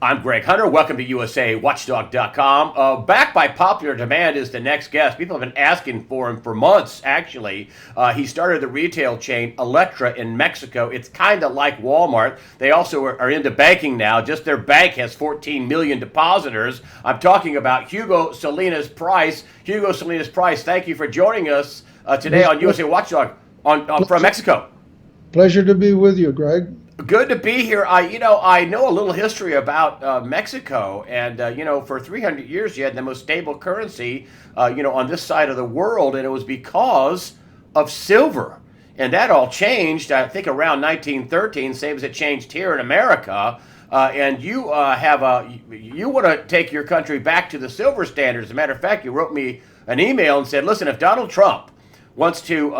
I'm Greg Hunter. Welcome to USAWatchdog.com. Back by popular demand is the next guest. People have been asking for him for months, actually. He started the retail chain Electra in Mexico. It's kind of like Walmart. They also are into banking now. Just their bank has 14 million depositors. I'm talking about Hugo Salinas Price. Hugo Salinas Price, thank you for joining us today on USA Watchdog from Mexico. Pleasure to be with you, Greg. Good to be here. I know a little history about Mexico, and for 300 years you had the most stable currency, on this side of the world, and it was because of silver. And that all changed, I think, around 1913, same as it changed here in America. And you want to take your country back to the silver standard. As a matter of fact, you wrote me an email and said, "Listen, if Donald Trump wants to,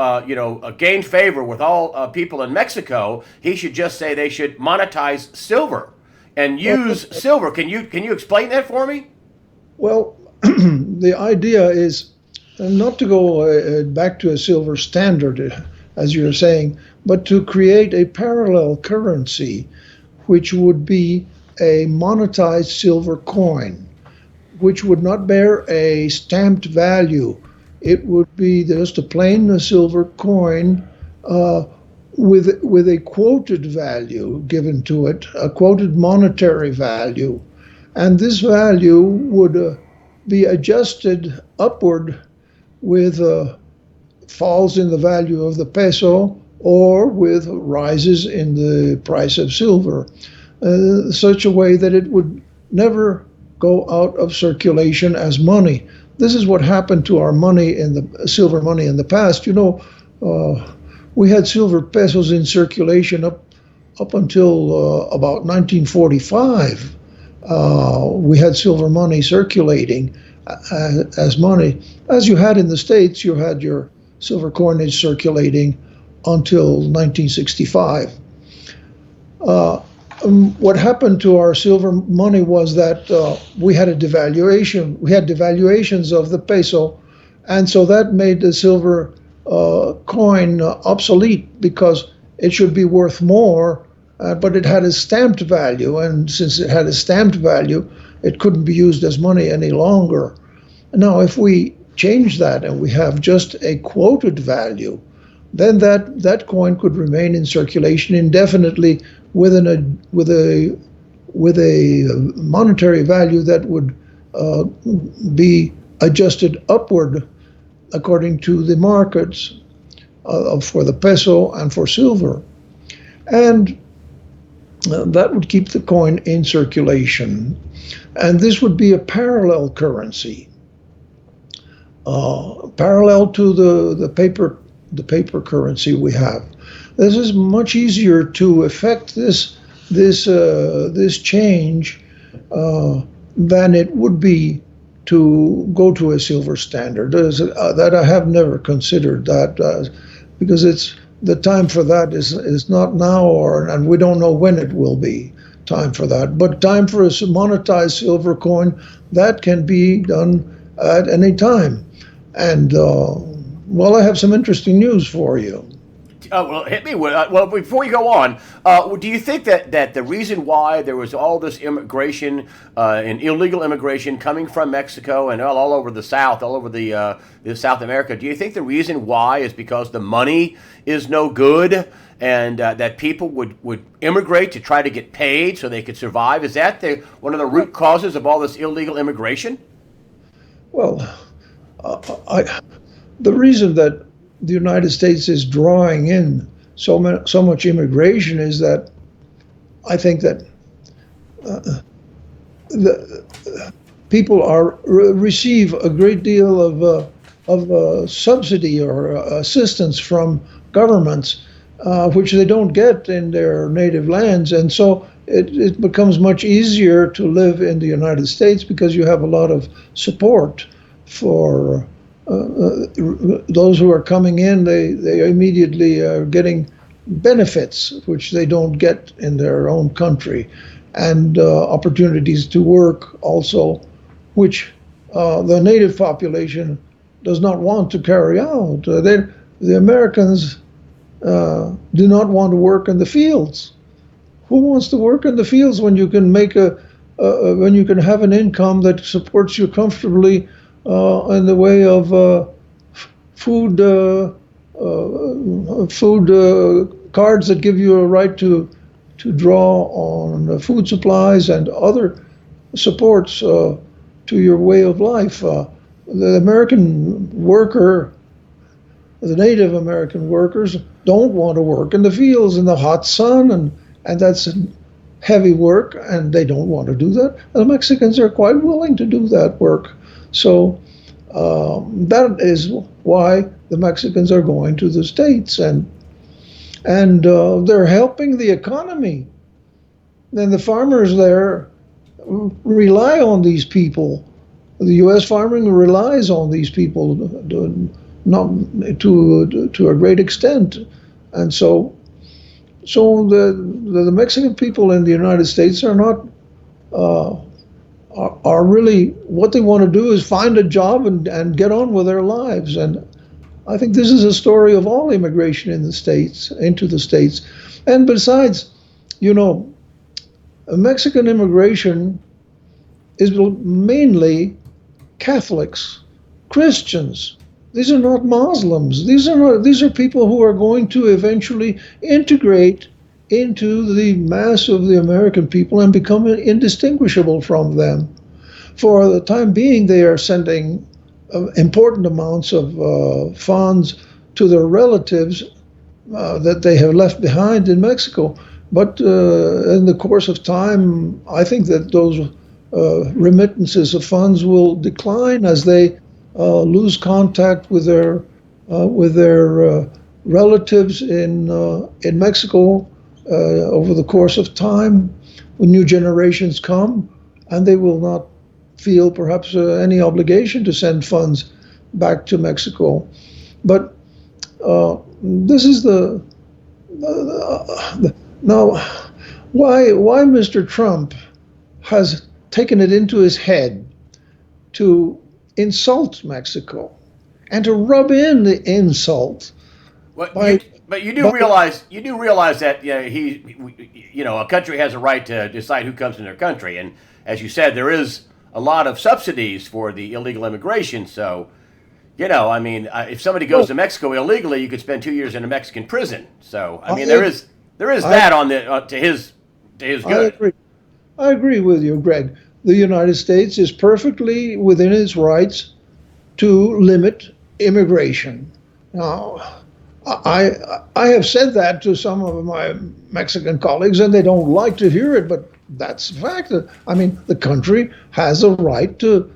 gain favor with all people in Mexico, he should just say they should monetize silver and use silver." Can you explain that for me? Well, the idea is not to go back to a silver standard, as you're saying, but to create a parallel currency, which would be a monetized silver coin, which would not bear a stamped value. It would be just a plain silver coin with a quoted value given to it, a quoted monetary value. And this value would be adjusted upward with falls in the value of the peso or with rises in the price of silver, such a way that it would never go out of circulation as money. This is what happened to our money silver money in the past. We had silver pesos in circulation up until about 1945. We had silver money circulating as money. As you had in the States, you had your silver coinage circulating until 1965. What happened to our silver money was that we had a devaluation. We had devaluations of the peso, and so that made the silver coin obsolete because it should be worth more, but it had a stamped value, and since it had a stamped value, it couldn't be used as money any longer. Now, if we change that and we have just a quoted value, then that coin could remain in circulation indefinitely with a monetary value that would be adjusted upward according to the markets for the peso and for silver, and that would keep the coin in circulation. And this would be a parallel currency, parallel to the paper currency we have. This is much easier to effect this change than it would be to go to a silver standard. That I have never considered that because the time for that is not now, and we don't know when it will be time for that. But time for a monetized silver coin, that can be done at any time. And I have some interesting news for you. Well, hit me with. Well, before we go on, do you think that the reason why there was all this immigration and illegal immigration coming from Mexico and all over the South, all over the South America, do you think the reason why is because the money is no good and that people would immigrate to try to get paid so they could survive? Is that one of the root causes of all this illegal immigration? Well, the reason that the United States is drawing in so much immigration is that I think that the people receive a great deal of subsidy or assistance from governments, which they don't get in their native lands, and so it becomes much easier to live in the United States because you have a lot of support for those who are coming in. They immediately are getting benefits which they don't get in their own country, and opportunities to work also, which the native population does not want to carry out. The Americans do not want to work in the fields. Who wants to work in the fields when you can make a when you can have an income that supports you comfortably in the way of food cards that give you a right to draw on food supplies and other supports to your way of life. The American worker, the Native American workers, don't want to work in the fields in the hot sun, and that's heavy work, and they don't want to do that. The Mexicans are quite willing to do that work. So that is why the Mexicans are going to the States, and they're helping the economy. And the farmers there rely on these people. The U.S. farming relies on these people, not to a great extent, and so the Mexican people in the United States are not are really, what they want to do is find a job and get on with their lives. And I think this is a story of all immigration in the States, into the States. And besides, you know, Mexican immigration is mainly Catholics, Christians. These are not Muslims. These are people who are going to eventually integrate into the mass of the American people and become indistinguishable from them. For the time being, they are sending important amounts of funds to their relatives that they have left behind in Mexico. But in the course of time, I think that those remittances of funds will decline as they lose contact with their relatives in Mexico over the course of time. When new generations come, and they will not feel perhaps any obligation to send funds back to Mexico. But this is now why Mr. Trump has taken it into his head to insult Mexico and to rub in the insult. But you do realize that a country has a right to decide who comes in their country, and as you said, there is a lot of subsidies for the illegal immigration. So, if somebody goes to Mexico illegally, you could spend 2 years in a Mexican prison. So, there is that on to his good. I agree with you, Greg. The United States is perfectly within its rights to limit immigration. Now, I have said that to some of my Mexican colleagues, and they don't like to hear it, but that's a fact. The country has a right to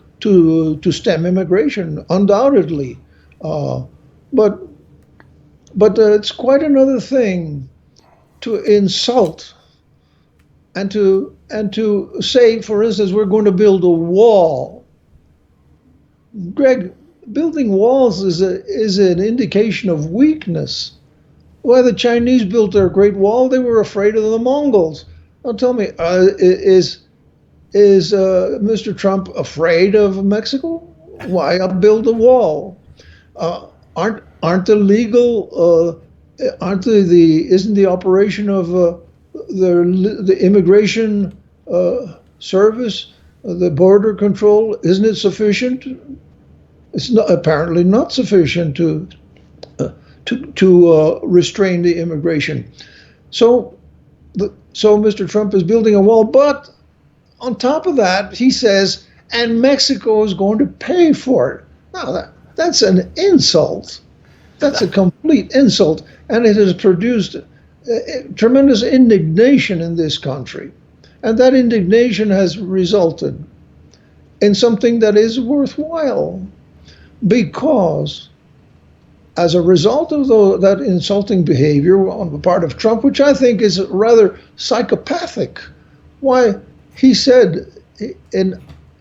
stem immigration, undoubtedly. But it's quite another thing to insult and to say, for instance, we're going to build a wall. Greg, building walls is an indication of weakness. Why the Chinese built their Great Wall? They were afraid of the Mongols. Now tell me, is Mr. Trump afraid of Mexico? Why build a wall? Isn't the operation of the immigration service, the border control, isn't it sufficient? It's apparently not sufficient to restrain the immigration. So Mr. Trump is building a wall, but on top of that, he says, and Mexico is going to pay for it. Now that's an insult. That's a complete insult, and it has produced tremendous indignation in this country. And that indignation has resulted in something that is worthwhile, because as a result of that insulting behavior on the part of Trump, which I think is rather psychopathic, why he said in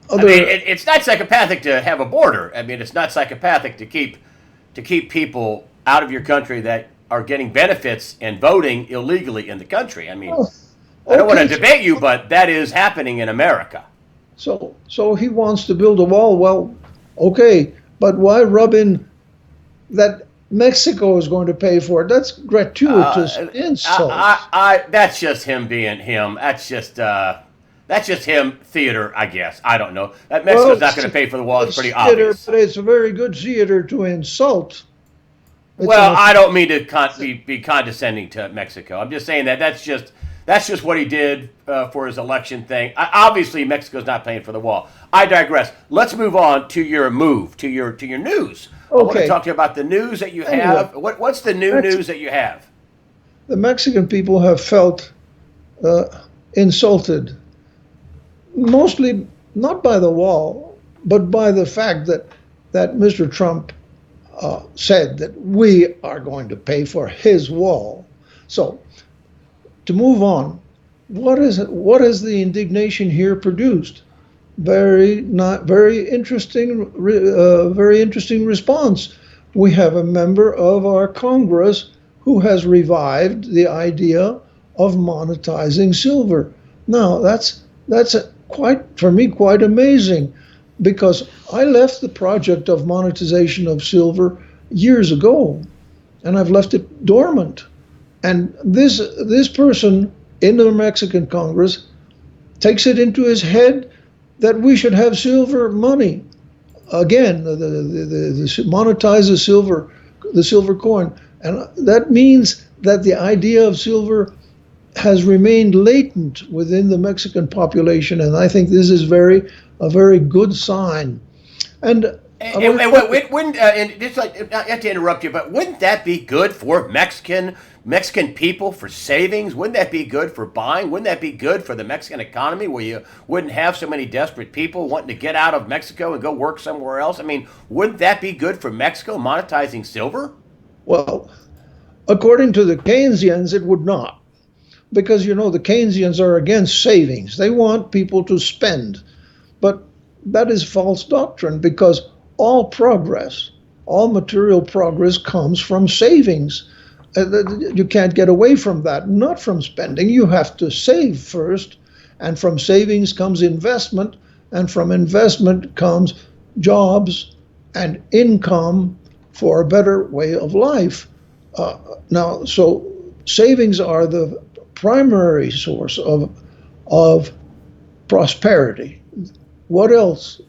other... it's not psychopathic to have a border. It's not psychopathic to keep people out of your country that are getting benefits and voting illegally in the country. I don't want to debate you, but that is happening in America. So he wants to build a wall. Well, okay, but why rub in that Mexico is going to pay for it? That's gratuitous insult. That's just him being him. That's just That's just him theater, I guess. I don't know. That Well, Mexico's not going to pay for the wall. It's it's pretty theater, obvious. but it's a very good theater to insult. It's Well, an I don't mean to be condescending to Mexico. I'm just saying that that's just what he did for his election thing. Obviously, Mexico's not paying for the wall. I digress. Let's move on to your news. I want to okay. talk to you about the news that you Anyway, have. What's the new Mex- news that you have? the Mexican people have felt uh, insulted, mostly not by the wall, but by the fact that Mr. Trump said that we are going to pay for his wall. So to move on, what has the indignation here produced? Very interesting, very interesting response. We have a member of our Congress who has revived the idea of monetizing silver. Now that's quite for me quite amazing, because I left the project of monetization of silver years ago, and I've left it dormant. And this person in the Mexican Congress takes it into his head that we should have silver money again, monetize the silver coin, and that means that the idea of silver has remained latent within the Mexican population, and I think this is a very good sign. And I want to Wouldn't and just like not to interrupt you, but wouldn't that be good for Mexican people for savings? Wouldn't that be good for buying? Wouldn't that be good for the Mexican economy, where you wouldn't have so many desperate people wanting to get out of Mexico and go work somewhere else? I mean, wouldn't that be good for Mexico monetizing silver? well, according to the Keynesians, it would not, because the Keynesians are against savings. They want people to spend, but that is false doctrine, because all progress, all material progress comes from savings. You can't get away from that, not from spending. You have to save first, and from savings comes investment, and from investment comes jobs and income for a better way of life. So savings are the primary source of prosperity. What else?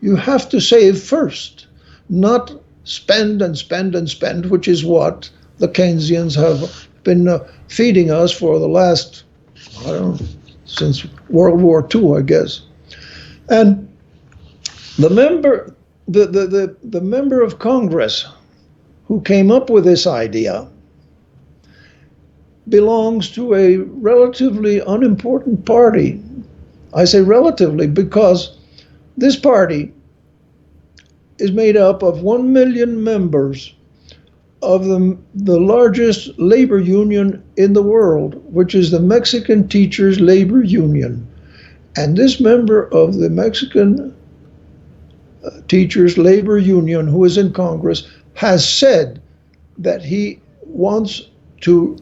You have to save first, not spend and spend and spend, which is what the Keynesians have been feeding us for the last, I don't know, since World War II, I guess. And the member, the member of Congress who came up with this idea belongs to a relatively unimportant party. I say relatively because this party is made up of 1 million members of the largest labor union in the world, which is the Mexican Teachers Labor Union. And this member of the Mexican Teachers Labor Union, who is in Congress, has said that he wants to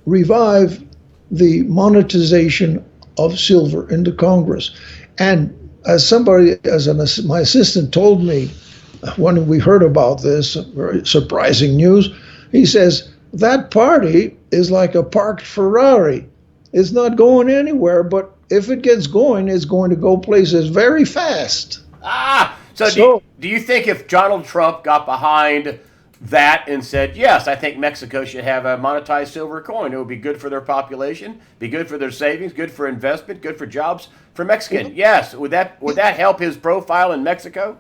revive the monetization of silver into Congress. And my assistant told me when we heard about this, very surprising news, he says, that party is like a parked Ferrari. It's not going anywhere, but if it gets going, it's going to go places very fast. So do you think if Donald Trump got behind that and said, yes, I think Mexico should have a monetized silver coin, it would be good for their population, be good for their savings, good for investment, good for jobs for Mexican? Yes. Would that help his profile in Mexico?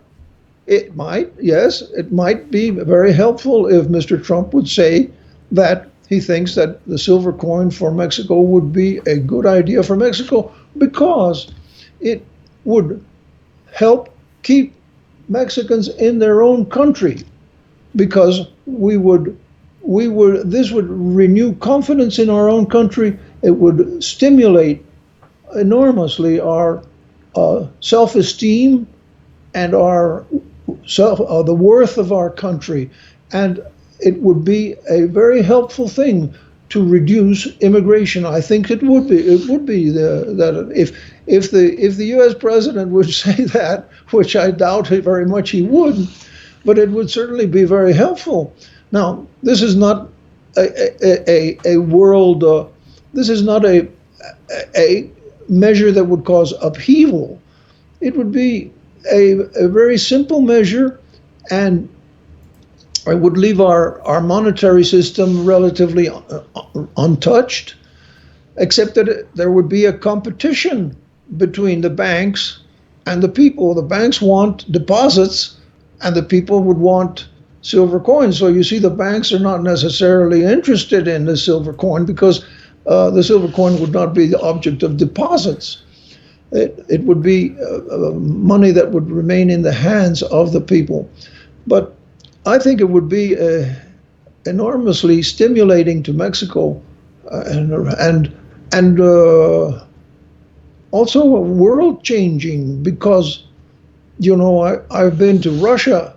It might, yes. It might be very helpful if Mr. Trump would say that he thinks that the silver coin for Mexico would be a good idea for Mexico, because it would help keep Mexicans in their own country, because this would renew confidence in our own country. It would stimulate enormously our self-esteem and the worth of our country, and it would be a very helpful thing to reduce immigration. I think it would be. It would be that if the U.S. president would say that, which I doubt very much he would, but it would certainly be very helpful. Now, this is not a world. This is not a measure that would cause upheaval. It would be a very simple measure, and it would leave our monetary system relatively untouched, except that there would be a competition between the banks and the people. The banks want deposits, and the people would want silver coins. So you see, the banks are not necessarily interested in the silver coin because the silver coin would not be the object of deposits. It would be money that would remain in the hands of the people. But I think it would be enormously stimulating to Mexico, and also world changing, because I've been to Russia,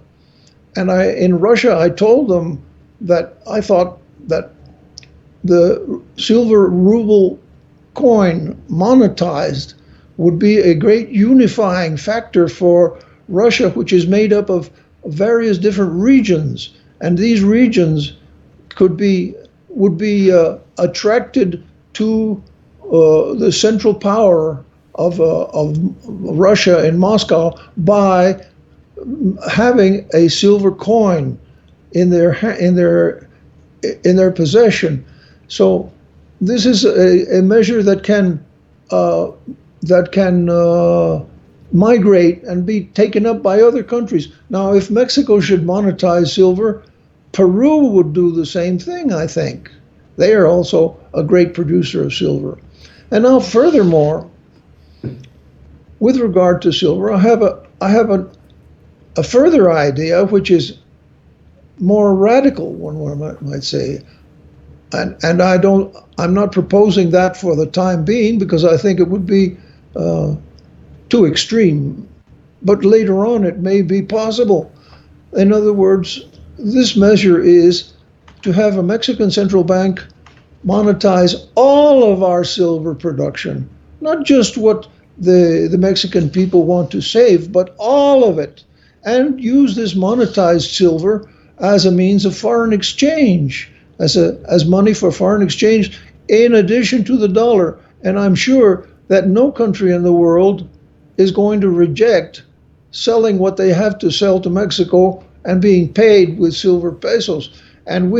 and in Russia I told them that I thought that the silver ruble coin monetized would be a great unifying factor for Russia, which is made up of various different regions, and these regions would be attracted to the central power of Russia in Moscow by having a silver coin in their possession. So this is a measure that can migrate and be taken up by other countries. Now, if Mexico should monetize silver, Peru would do the same thing, I think. They are also a great producer of silver. And now, furthermore, with regard to silver, I have a further idea, which is more radical, one might say. And I'm not proposing that for the time being, because I think it would be too extreme. But later on, it may be possible. In other words, this measure is to have a Mexican central bank monetize all of our silver production, not just what the Mexican people want to save, but all of it, and use this monetized silver as a means of foreign exchange, as money for foreign exchange, in addition to the dollar. And I'm sure that no country in the world is going to reject selling what they have to sell to Mexico and being paid with silver pesos. And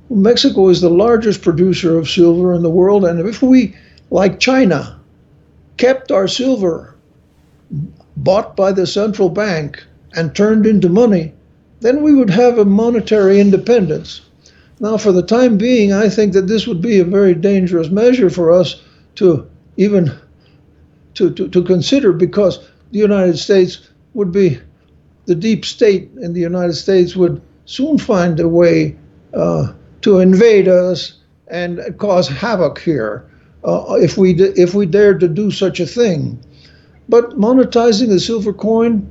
Mexico is the largest producer of silver in the world, and if we, like China, kept our silver bought by the central bank and turned into money, then we would have a monetary independence. Now, for the time being, I think that this would be a very dangerous measure for us to even to consider, because the United States would be, the deep state in the United States would soon find a way to invade us and cause havoc here if we dared to do such a thing. But monetizing the silver coin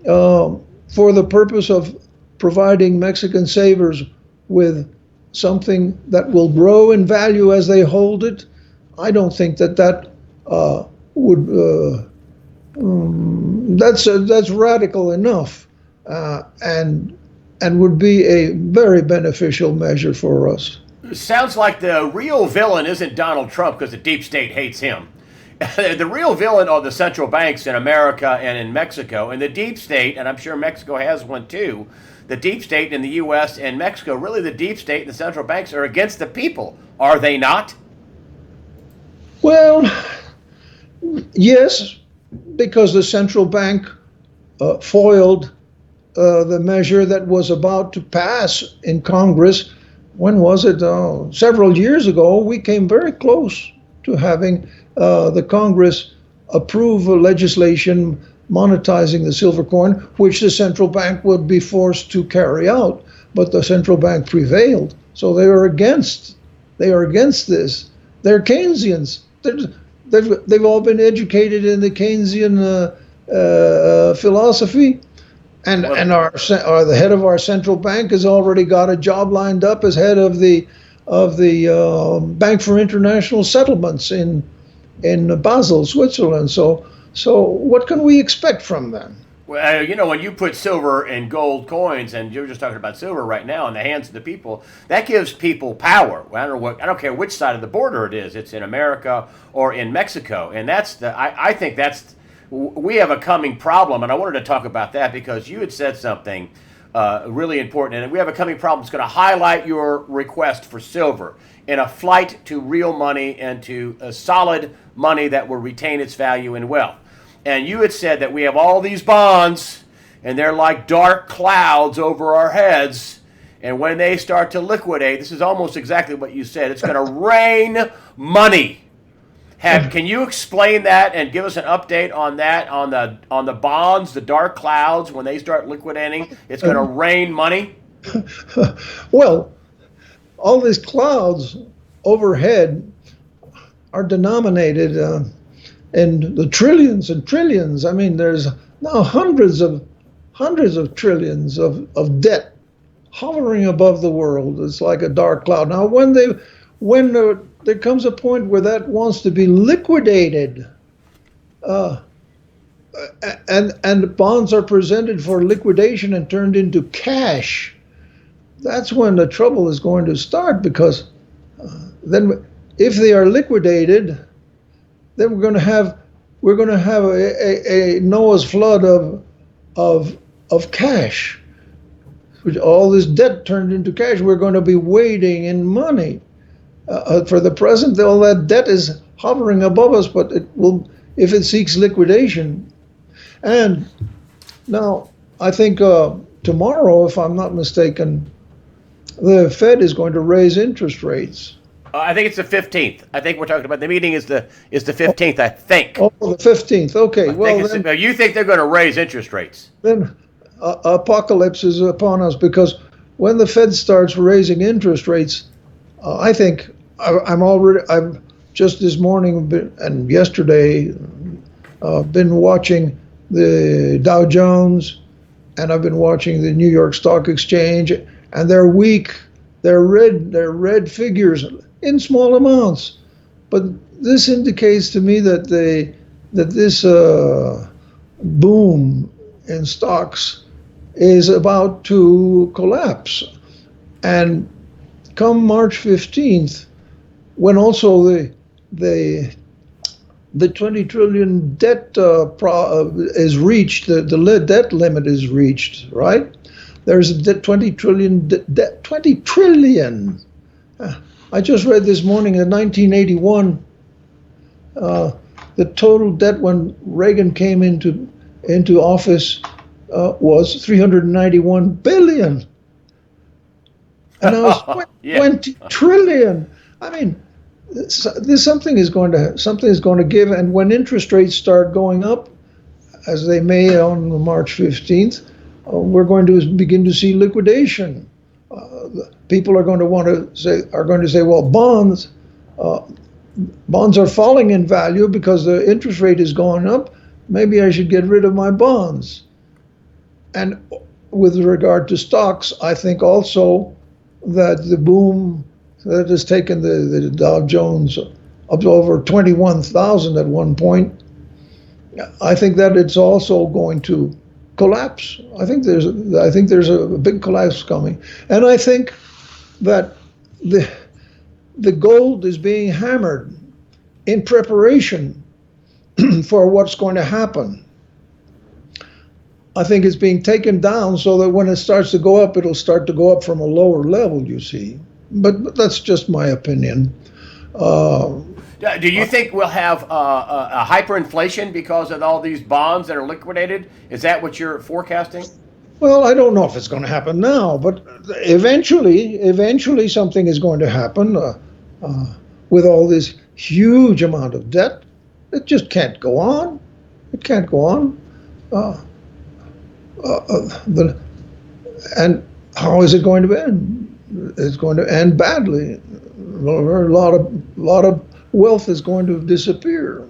for the purpose of providing Mexican savers with something that will grow in value as they hold it, I don't think that would. That's radical enough, and would be a very beneficial measure for us. Sounds like the real villain isn't Donald Trump, because the deep state hates him. The real villain are the central banks in America and in Mexico, and the deep state, and I'm sure Mexico has one too. The deep state in the U.S. and Mexico, really the deep state and the central banks, are against the people, are they not? Well, yes, because the central bank foiled the measure that was about to pass in Congress. When was it? Several years ago. We came very close to having the Congress approve legislation monetizing the silver coin, which the central bank would be forced to carry out. But the central bank prevailed, so they are against this. They're Keynesians. They've all been educated in the Keynesian philosophy, and the head of our central bank has already got a job lined up as head of the Bank for International Settlements in Basel, Switzerland. So what can we expect from them? Well, when you put silver and gold coins, and you're just talking about silver right now in the hands of the people, that gives people power. I don't care which side of the border it is. It's in America or in Mexico, and I think we have a coming problem, and I wanted to talk about that because you had said something really important, and we have a coming problem. It's going to highlight your request for silver in a flight to real money and to solid money that will retain its value and wealth. And you had said that we have all these bonds, and they're like dark clouds over our heads. And when they start to liquidate, this is almost exactly what you said. It's going to rain money. Can you explain that and give us an update on that, on the bonds, the dark clouds, when they start liquidating? It's going to rain money. Well, all these clouds overhead are denominated in the trillions and trillions. I mean, there's now hundreds of trillions of debt hovering above the world. It's like a dark cloud. Now, when there comes a point where that wants to be liquidated, and bonds are presented for liquidation and turned into cash, that's when the trouble is going to start, because then if they are liquidated, then we're going to have a Noah's flood of cash, which all this debt turned into cash. We're going to be wading in money. For the present, all that debt is hovering above us, but it will, if it seeks liquidation. And now, I think tomorrow, if I'm not mistaken, the Fed is going to raise interest rates. I think it's the 15th. I think we're talking about the meeting is the 15th. I think. Oh, the 15th. Okay. Well, you think they're going to raise interest rates? Then apocalypse is upon us, because when the Fed starts raising interest rates, I think I've just this morning and yesterday been watching the Dow Jones, and I've been watching the New York Stock Exchange, and they're weak. They're red figures in small amounts, but this indicates to me that this boom in stocks is about to collapse. And come March 15th, when also the 20 trillion debt is reached, the debt limit is reached, right? There's a 20 trillion debt. 20 trillion. I just read this morning in 1981, the total debt when Reagan came into office was 391 billion. And now it's 20 trillion. I mean, something is going to give. And when interest rates start going up, as they may on March 15th, we're going to begin to see liquidation. People are going to say, well, bonds are falling in value because the interest rate is going up. Maybe I should get rid of my bonds. And with regard to stocks, I think also that the boom that has taken the Dow Jones up to over 21,000 at one point, I think that it's also going to collapse. I think there's a big collapse coming, and I think that the gold is being hammered in preparation for what's going to happen. I think it's being taken down so that when it starts to go up, it'll start to go up from a lower level, you see. But that's just my opinion. Do you think we'll have a hyperinflation because of all these bonds that are liquidated? Is that what you're forecasting? Well, I don't know if it's going to happen now, but eventually something is going to happen with all this huge amount of debt. It just can't go on. It can't go on. And how is it going to end? It's going to end badly. A lot of wealth is going to disappear.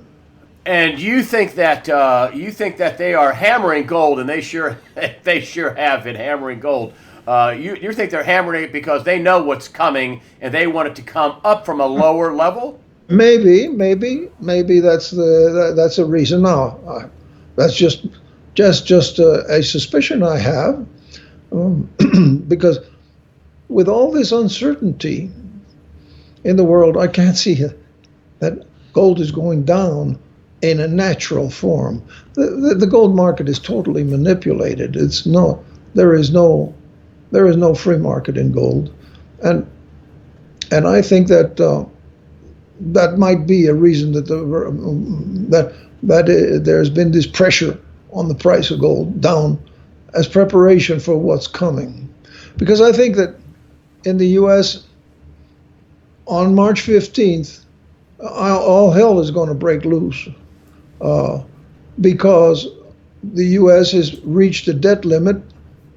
And you think that they are hammering gold, and they sure have been hammering gold. You think they're hammering it because they know what's coming and they want it to come up from a lower level? Maybe that's a reason. Now, that's just just a suspicion I have, um, because with all this uncertainty in the world, I can't see that gold is going down in a natural form. The gold market is totally manipulated. It's no, there is no, there is no free market in gold, and I think that that might be a reason that there's been this pressure on the price of gold down as preparation for what's coming, because I think that in the U.S. on March 15th, all hell is going to break loose, uh, because the U.S. has reached a debt limit.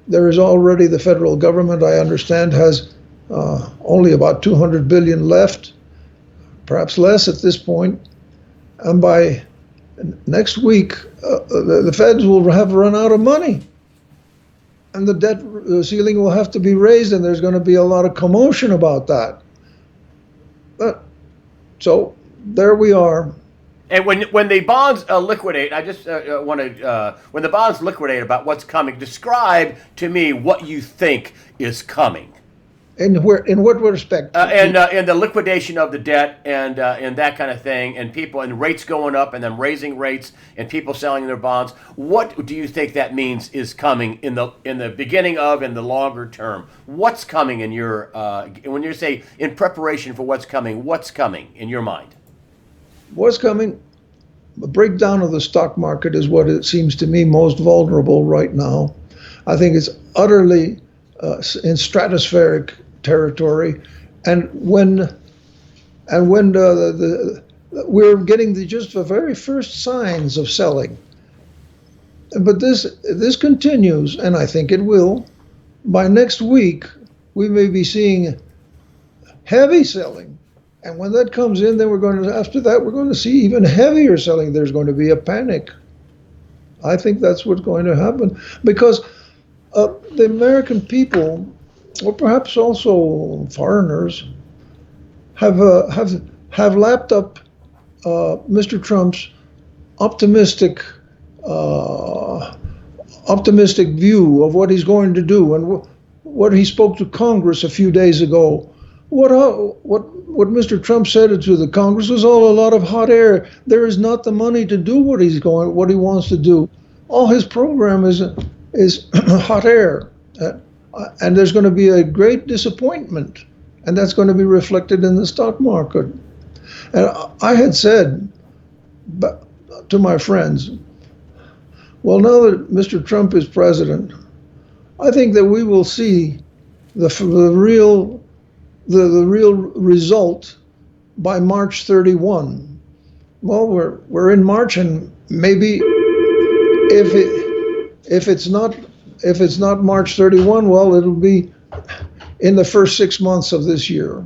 There is already, the federal government, I understand, has only about 200 billion left, perhaps less at this point. And by next week, the feds will have run out of money, and the debt ceiling will have to be raised, and there's going to be a lot of commotion about that. But, so there we are. And when the bonds liquidate, I just want to when the bonds liquidate about what's coming, describe to me what you think is coming. In what respect? And the liquidation of the debt and that kind of thing, and people and rates going up and then raising rates and people selling their bonds. What do you think that means is coming in the beginning of and the longer term? What's coming in your when you say in preparation for what's coming? What's coming in your mind? What's coming? The breakdown of the stock market is what it seems to me most vulnerable right now. I think it's utterly in stratospheric territory, and when we're getting just the very first signs of selling. But this continues, and I think it will. By next week, we may be seeing heavy selling. And when that comes in, then after that, we're going to see even heavier selling. There's going to be a panic. I think that's what's going to happen, because the American people, or perhaps also foreigners, have lapped up Mr. Trump's optimistic view of what he's going to do, and what he spoke to Congress a few days ago. What Mr. Trump said to the Congress was all a lot of hot air. There is not the money to do what he wants to do. All his program is hot air, and there's going to be a great disappointment, and that's going to be reflected in the stock market. And I had said to my friends, well, now that Mr. Trump is president, I think that we will see the real result by March 31. Well, we're in March, and maybe if it's not March 31, well, it'll be in the first 6 months of this year.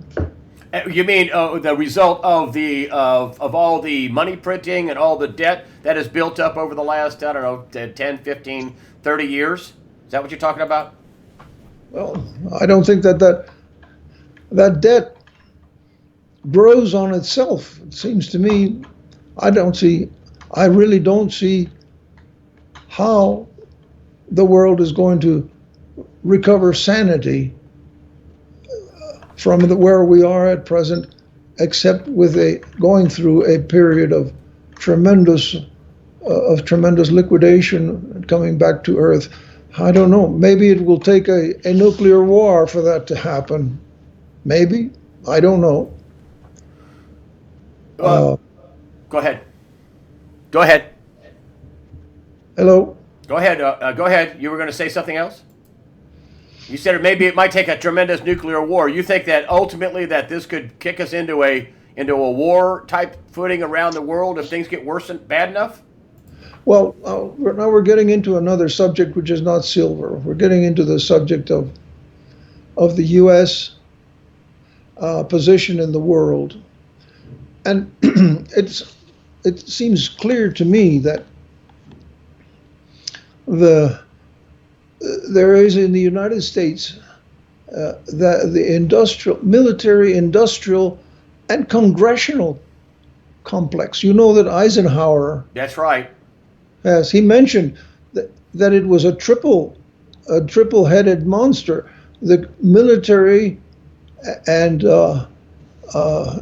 You mean the result of of all the money printing and all the debt that has built up over the last, I don't know, 10, 15, 30 years? Is that what you're talking about? Well, I don't think that debt grows on itself. It seems to me, I really don't see how the world is going to recover sanity from where we are at present, except with going through a period of tremendous liquidation and coming back to earth. I don't know. Maybe it will take a nuclear war for that to happen. Maybe. I don't know. Go ahead. Go ahead. Hello? Go ahead. Go ahead. You were going to say something else? You said maybe it might take a tremendous nuclear war. You think that ultimately that this could kick us into a war type footing around the world if things get worse and bad enough? Well, now we're getting into another subject which is not silver. We're getting into the subject of the U.S. Position in the world, and it seems clear to me that there is in the United States the military, industrial, and congressional complex. You know that Eisenhower. That's right. Yes, he mentioned that that it was a triple-headed monster, the military and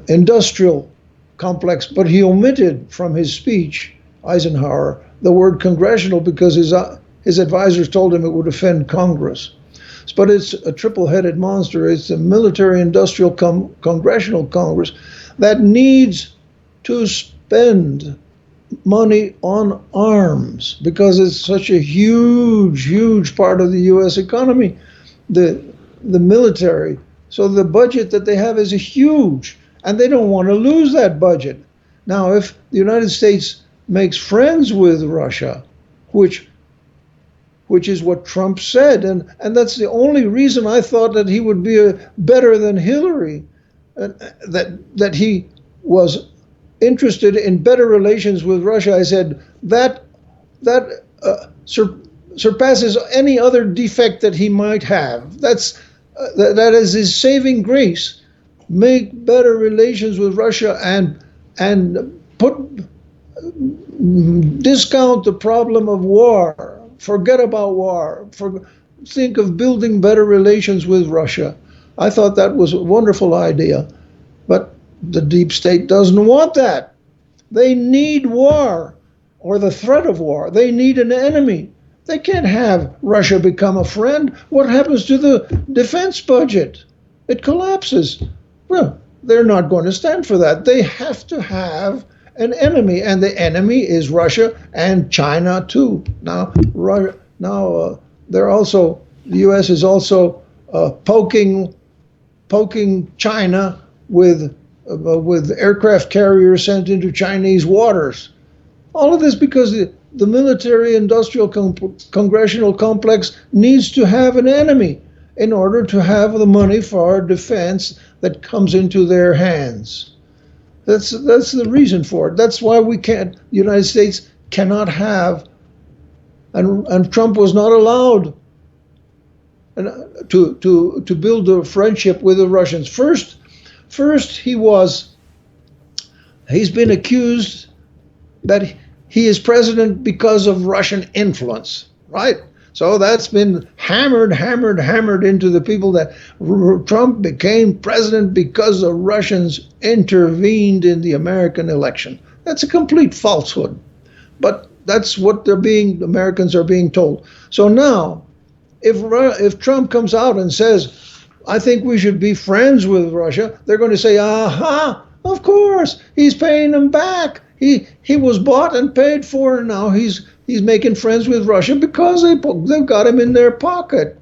industrial complex. But he omitted from his speech, Eisenhower, the word congressional because his advisors told him it would offend Congress. But it's a triple-headed monster. It's a military-industrial congressional Congress that needs to spend money on arms because it's such a huge part of the U.S. economy, the military. So the budget that they have is huge, and they don't want to lose that budget. Now, if the United States makes friends with Russia, which is what Trump said, and that's the only reason I thought that he would be better than Hillary, that he was interested in better relations with Russia. I said that surpasses any other defect that he might have. That is his saving grace. Make better relations with Russia and discount the problem of war. Forget about war. Think of building better relations with Russia. I thought that was a wonderful idea. But the deep state doesn't want that. They need war or the threat of war. They need an enemy. They can't have Russia become a friend. What happens to the defense budget? It collapses. Well, they're not going to stand for that. They have to have an enemy, and the enemy is Russia and China too. Now, they're also, the U.S. is also poking China with aircraft carriers sent into Chinese waters. All of this because the military-industrial congressional complex needs to have an enemy in order to have the money for our defense that comes into their hands. That's the reason for it. That's why the United States cannot have, and Trump was not allowed to build a friendship with the Russians. First he's been accused that he is president because of Russian influence, right? So that's been hammered into the people that Trump became president because the Russians intervened in the American election. That's a complete falsehood. But that's what Americans are being told. So now, if Trump comes out and says, I think we should be friends with Russia, they're going to say, aha, of course, he's paying them back. He was bought and paid for, and now he's making friends with Russia because they've got him in their pocket.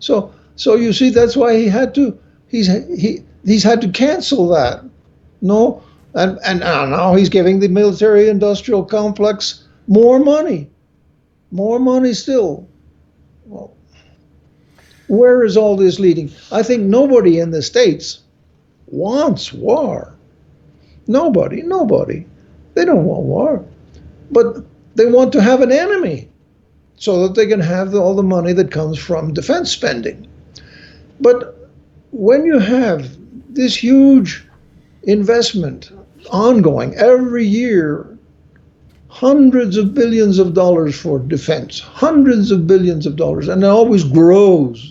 So you see, that's why he's had to cancel that. No, and now he's giving the military-industrial complex more money still. Well, where is all this leading? I think nobody in the States wants war. Nobody. They don't want war. But they want to have an enemy so that they can have all the money that comes from defense spending. But when you have this huge investment ongoing every year, hundreds of billions of dollars for defense, hundreds of billions of dollars, and it always grows.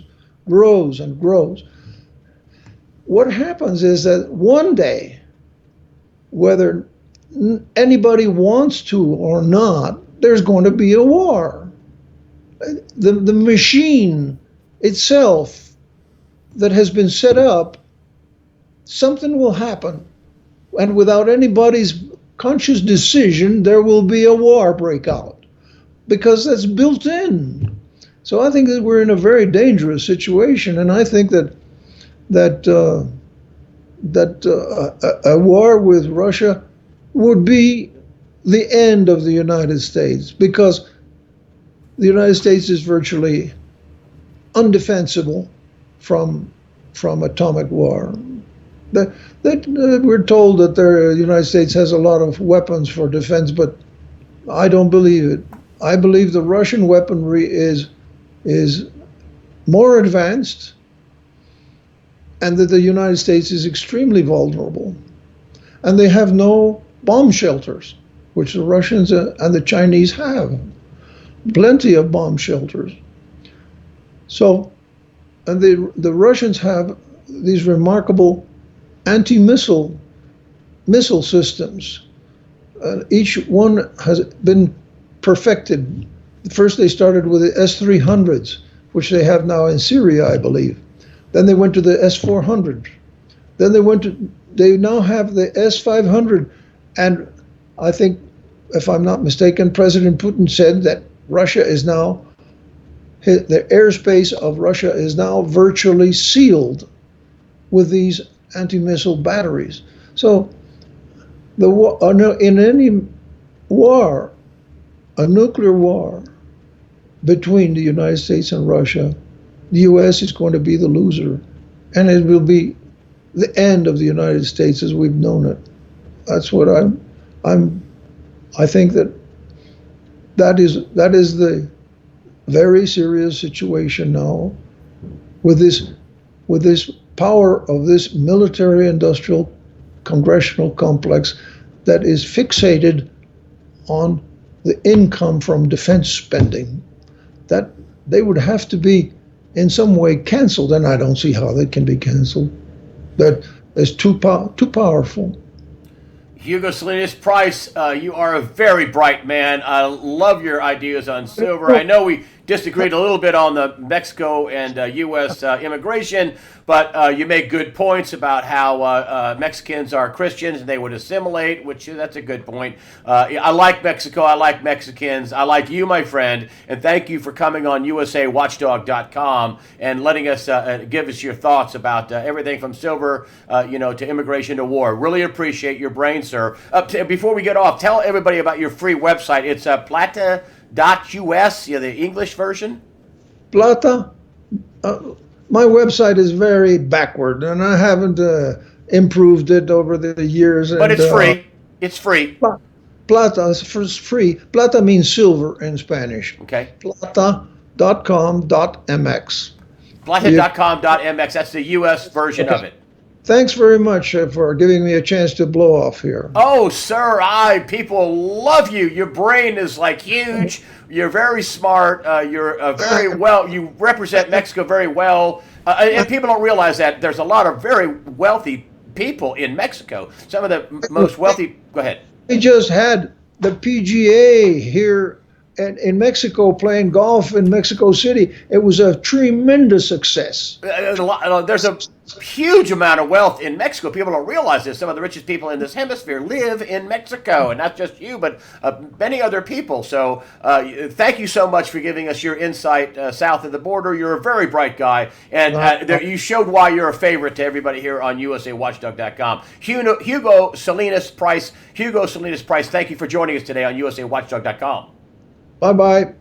What happens is that one day, whether anybody wants to or not, there's going to be a war. The machine itself that has been set up, something will happen. And without anybody's conscious decision, there will be a war break out because that's built in. So I think that we're in a very dangerous situation, and I think that a war with Russia would be the end of the United States, because the United States is virtually undefensible from atomic war. We're told that the United States has a lot of weapons for defense, but I don't believe it. I believe the Russian weaponry is more advanced, and that the United States is extremely vulnerable. And they have no bomb shelters, which the Russians and the Chinese have. plenty of bomb shelters. So, and the Russians have these remarkable missile systems. Each one has been perfected. First, they started with the S-300s, which they have now in Syria, I believe. Then they went to the S-400. Then they now have the S-500. And I think, if I'm not mistaken, President Putin said that the airspace of Russia is now virtually sealed with these anti-missile batteries. So, in any war, a nuclear war between the United States and Russia, the U.S. is going to be the loser, and it will be the end of the United States as we've known it. That's what I think that is the very serious situation now with this power of this military-industrial congressional complex that is fixated on the income from defense spending. That they would have to be in some way canceled, and I don't see how they can be canceled. That is too powerful. Hugo Salinas Price, you are a very bright man. I love your ideas on silver. I know we disagreed a little bit on the Mexico and U.S. Immigration, but you make good points about how Mexicans are Christians and they would assimilate, which that's a good point. I like Mexico. I like Mexicans. I like you, my friend, and thank you for coming on USAWatchdog.com and letting us give us your thoughts about everything from silver, to immigration to war. Really appreciate your brain, sir. Before we get off, tell everybody about your free website. It's plata.us, the English version. Plata. My website is very backward, and I haven't improved it over the years. But it's free. It's free. Plata is free. Plata means silver in Spanish. Okay. Plata.com.mx. Plata.com.mx. That's the U.S. version of it. Thanks very much for giving me a chance to blow off here. Oh, sir, people love you. Your brain is like huge. You're very smart. You're very well. You represent Mexico very well. And people don't realize that there's a lot of very wealthy people in Mexico. Some of the most wealthy. Go ahead. We just had the PGA here in Mexico playing golf in Mexico City. It was a tremendous success. There's a huge amount of wealth in Mexico. People don't realize this. Some of the richest people in this hemisphere live in Mexico, and not just you, but many other people. So thank you so much for giving us your insight south of the border. You're a very bright guy, and you showed why you're a favorite to everybody here on USAWatchdog.com. Hugo Salinas Price, thank you for joining us today on USAWatchdog.com. Bye-bye.